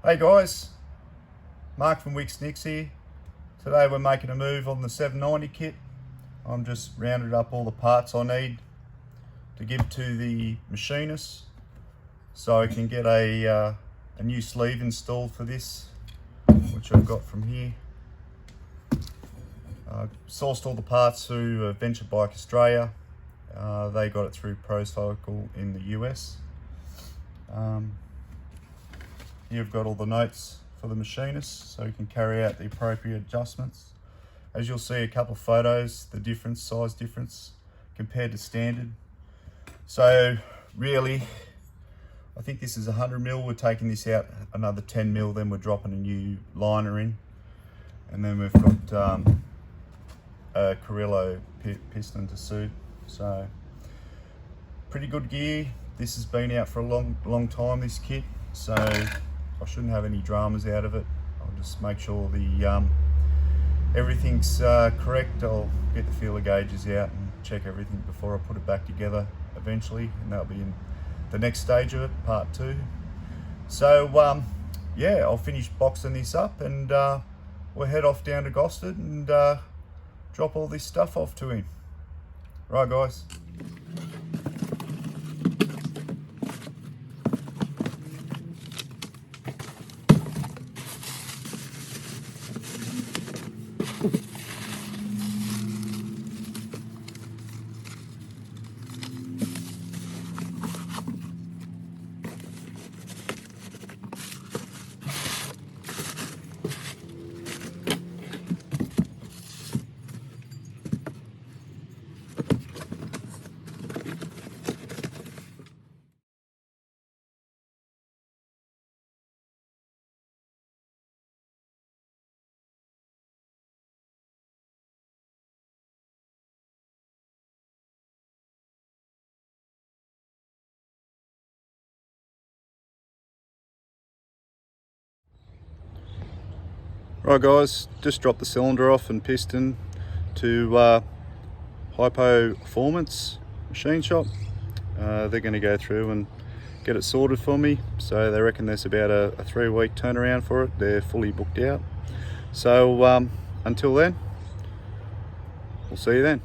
Hey guys, Mark from Wix Nicks here. Today we're making a move on the 790 kit. I'm just rounded up all the parts I need to give to the machinist so I can get a new sleeve installed for this, which I've got from here. I sourced all the parts through Adventure Bike Australia. They got it through ProCycle in the US. You've got all the notes for the machinist so you can carry out the appropriate adjustments. As you'll see a couple of photos, the difference, size difference compared to standard. So really, I think this is 100mm. We're taking this out another 10mm, then we're dropping a new liner in. And then we've got a Carrillo piston to suit. So pretty good gear. This has been out for a long time, this kit. So I shouldn't have any dramas out of it. I'll just make sure the everything's correct. I'll get the feeler gauges out and check everything before I put it back together eventually, and that'll be in the next stage of it, part 2. So yeah, I'll finish boxing this up and we'll head off down to Gosford and drop all this stuff off to him. Right guys. Right guys, just dropped the cylinder off and piston to Hypoformance machine shop. They're going to go through and get it sorted for me. So they reckon there's about a 3-week turnaround for it. They're fully booked out. So until then, we'll see you then.